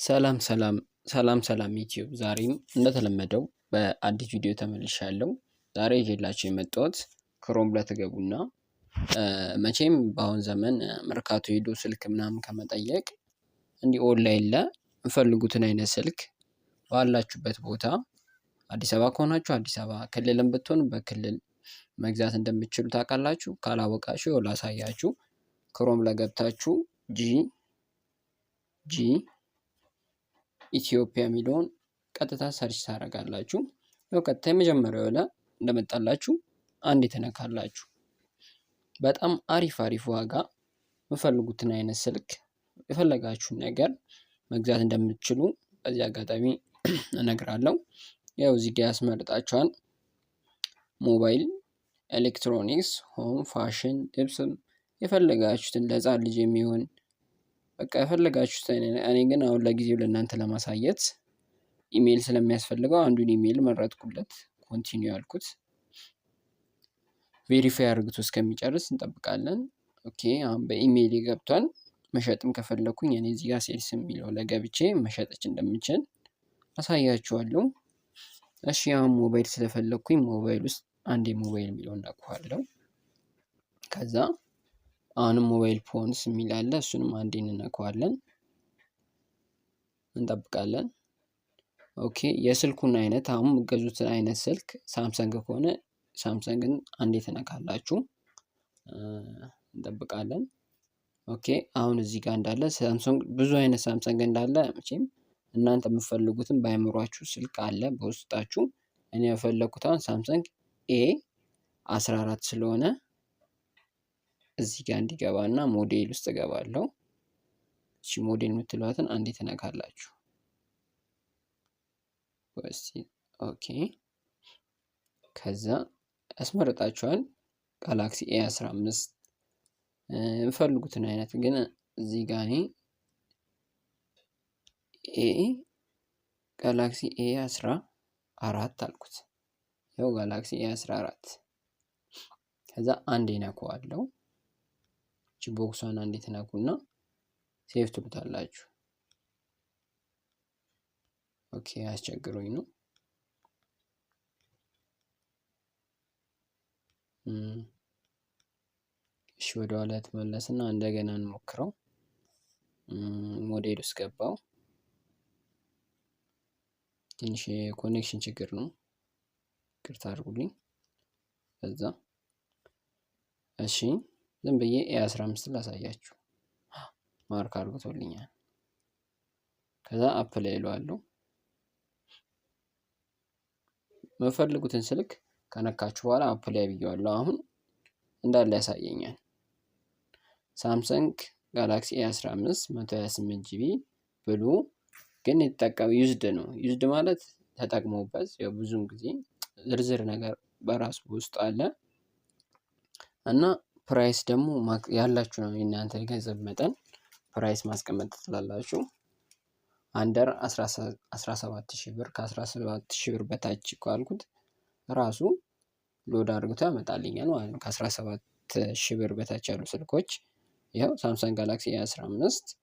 ሰላም ሰላም ሰላም ሰላም ዩቲዩብ ዛሬም እንደተለመደው በአዲስ ቪዲዮ ተመልሻለሁ። ዛሬ ይዤላችሁ የመጣሁት ክሮም ለተገቡና መቼም በአሁን ዘመን መርካቶ ሄዶ ስልክ ምናምን ከመጠየቅ እንዲህ ኦንላይን ላይ የምፈልጉትን አይነት ስልክ ባላችሁበት ቦታ አዲስ አበባ ከሆናችሁ አዲስ አበባ፣ ክልልም ብትሆኑ በክልል መግዛት እንደምትችሉ ታውቃላችሁ። ካላወቃችሁ ላሳያችሁ። ክሮም ላይ ገብታችሁ ጂ ኢትዮጵያ የሚለውን ቀጥታ ሰርች ታደርጋላችሁ። ያው ቀጥታ የመጀመሪያው ላይ እንደመጣላችሁ አንድ ትነካላችሁ። በጣም አሪፍ ዋጋ የምፈልጉትን አይነት ስልክ የፈለጋችሁን ነገር መግዛት እንደምትችሉ በዚህ አጋጣሚ እነግራለሁ። ያው እዚህ ጋር ያስመርጣችኋል። ሞባይል፣ ኤሌክትሮኒክስ፣ ሆም፣ ፋሽን፣ ልብስም የፈለጋችሁትን ለህፃን ልጅ የሚሆን በቃ የፈለጋችሁትን። እኔ ግን አሁን ለጊዜው ለእናንተ ለማሳየት ኢሜይል ስለሚያስፈልገው አንዱን ኢሜይል መረጥኩለት፣ ኮንቲኒው ያልኩት። ቬሪፋይ አድርግቶ እስከሚጨርስ እንጠብቃለን። ኦኬ አሁን በኢሜይል ገብቷል። መሸጥም ከፈለኩኝ እኔ እዚህ ጋር ሴልስ የሚለው ለገብቼ መሸጥች እንደምችል አሳያችኋለሁ። እሺ አሁን ሞባይል ስለፈለኩኝ ሞባይል ውስጥ አንዴ ሞባይል የሚለውን ነካዋለሁ። ከዛ አሁንም ሞባይል ፎንስ የሚል አለ። እሱንም አንዴ እንነካዋለን፣ እንጠብቃለን። ኦኬ የስልኩን አይነት አሁን የምትገዙትን አይነት ስልክ ሳምሰንግ ከሆነ ሳምሰንግን አንዴ ትነካላችሁ፣ እንጠብቃለን። ኦኬ አሁን እዚህ ጋር እንዳለ ሳምሰንግ ብዙ አይነት ሳምሰንግ እንዳለ መቼም እናንተ የምትፈልጉትን ባይምሯችሁ ስልክ አለ በውስጣችሁ። እኔ የፈለኩት አሁን ሳምሰንግ A14 ስለሆነ እዚህ ጋር እንዲገባና ሞዴል ውስጥ እገባለሁ። እሺ ሞዴል የምትሏትን አንዴ ትነካላችሁ። ኦኬ ከዛ ያስመርጣችኋል። ጋላክሲ A15 የምፈልጉትን አይነት ግን እዚህ ጋር እኔ ጋላክሲ A14 አልኩት። ያው ጋላክሲ A14 ከዛ አንዴ ነካዋለሁ። እቺ ቦክሷን አንዴ ትነኩና ሴቭ ትሉታላችሁ። ኦኬ አስቸግሮኝ ነው። እሺ ወደ ኋላ ተመለስና እንደገና እንሞክረው። ሞዴል ውስጥ ገባው። ትንሽ የኮኔክሽን ችግር ነው፣ ይቅርታ አድርጉልኝ። ከዛ እሺ ዝም ብዬ A15 ላሳያችሁ። ማርክ አድርጎልኛል። ከዛ አፕላይ እለዋለሁ። የምፈልጉትን ስልክ ከነካችሁ በኋላ አፕላይ ብየዋለሁ። አሁን እንዳለ ያሳየኛል። ሳምሰንግ ጋላክሲ A15 128 ጂቢ ብሉ፣ ግን የተጠቀመው ዩዝድ ነው። ዩዝድ ማለት ተጠቅሞበት ያው ብዙም ጊዜ ዝርዝር ነገር በራሱ ውስጥ አለ እና ፕራይስ ደግሞ ያላችሁ ነው የእናንተ የገንዘብ መጠን ፕራይስ ማስቀመጥ ትችላላችሁ። አንደር 17000 ብር፣ ከ17000 ብር በታች ካልኩት ራሱ ሎድ አድርጎት ያመጣልኛል ማለት ነው። ከ17000 ብር በታች ያሉ ስልኮች ይኸው ሳምሰንግ ጋላክሲ A15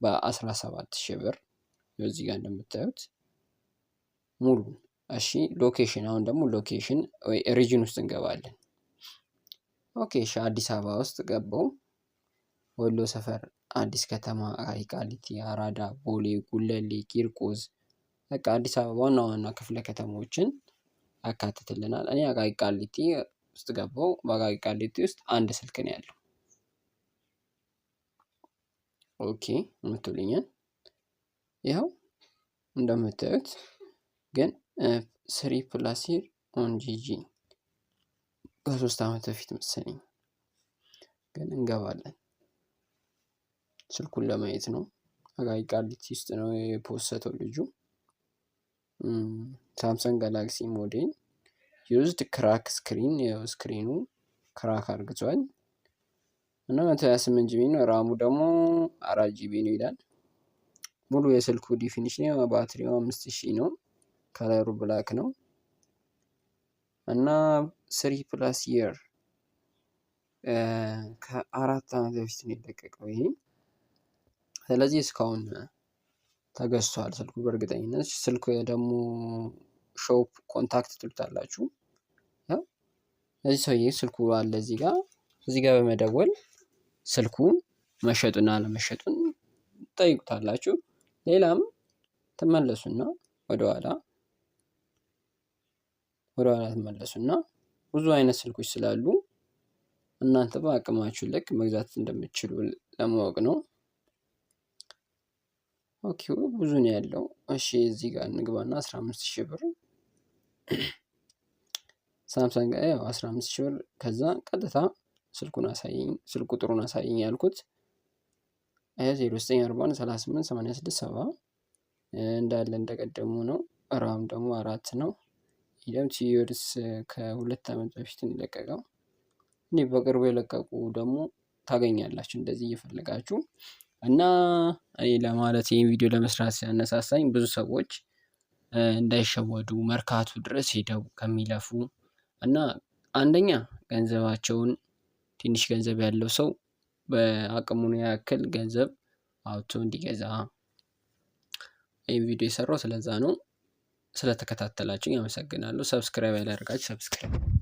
በ17000 ብር እዚህ ጋር እንደምታዩት ሙሉ። እሺ ሎኬሽን፣ አሁን ደግሞ ሎኬሽን ወይ ሪጅን ውስጥ እንገባለን። ኦኬ እሺ አዲስ አበባ ውስጥ ገባው። ወሎ ሰፈር፣ አዲስ ከተማ፣ ቃሊቲ፣ አራዳ፣ ቦሌ፣ ጉለሌ፣ ቂርቆስ በቃ አዲስ አበባ ዋና ዋና ክፍለ ከተሞችን ያካትትልናል። እኔ አቃቂ ቃሊቲ ውስጥ ገባው። በአቃቂ ቃሊቲ ውስጥ አንድ ስልክ ነው ያለው። ኦኬ የምትሉኛል ይኸው እንደምታዩት ግን 3+ ኦን ጂጂ ከ3 ዓመት በፊት መሰለኝ። ግን እንገባለን። ስልኩን ለማየት ነው። አቃቂ ቃሊቲ ውስጥ ነው የፖስተው ልጁ። ሳምሰንግ ጋላክሲ ሞዴል ዩዝድ ክራክ ስክሪን፣ ያው ስክሪኑ ክራክ አርግቷል እና 128 ጂቢ ነው። ራሙ ደግሞ 4 ጂቢ ነው ይላል። ሙሉ የስልኩ ዲፊኒሽን ነው። ባትሪው 5000 ነው። ከለሩ ብላክ ነው እና 3+ ይር ከ4 ዓመት በፊት ነው የለቀቀው ይሄ። ስለዚህ እስካሁን ተገዝቷል ስልኩ በእርግጠኝነት። ስልኩ ደግሞ ሾፕ ኮንታክት ትሉታላችሁ። ያው እዚህ ሰውዬ ስልኩ አለ እዚህ ጋር በመደወል ስልኩን መሸጡና አለመሸጡን ትጠይቁታላችሁ። ሌላም ትመለሱና ወደኋላ ትመለሱና ብዙ አይነት ስልኮች ስላሉ እናንተ በአቅማችሁ ልክ መግዛት እንደምትችሉ ለማወቅ ነው። ኦኬ ብዙ ነው ያለው። እሺ እዚህ ጋር እንግባና 15,000 ብር ሳምሰንግ 15,000 ብር። ከዛ ቀጥታ ስልኩን አሳየኝ፣ ስልክ ቁጥሩን አሳየኝ ያልኩት 0940 38 86 70 እንዳለ እንደቀደሙ ነው። ራም ደግሞ 4 ነው። ይሄም 2 ይርስ ከ2 ዓመት በፊት ነው የለቀቀው። በቅርቡ የለቀቁ ደግሞ ታገኛላችሁ እንደዚህ እየፈለጋችሁ። እና እኔ ለማለት ይሄን ቪዲዮ ለመስራት ሲያነሳሳኝ ብዙ ሰዎች እንዳይሸወዱ መርካቶ ድረስ ሄደው ከሚለፉ እና አንደኛ ገንዘባቸውን ትንሽ ገንዘብ ያለው ሰው በአቅሙን ያክል ገንዘብ አውጥቶ እንዲገዛ ይሄን ቪዲዮ የሰራው ስለዛ ነው። ስለተከታተላችሁኝ አመሰግናለሁ። ሰብስክራይብ ያላደረጋችሁ ሰብስክራይብ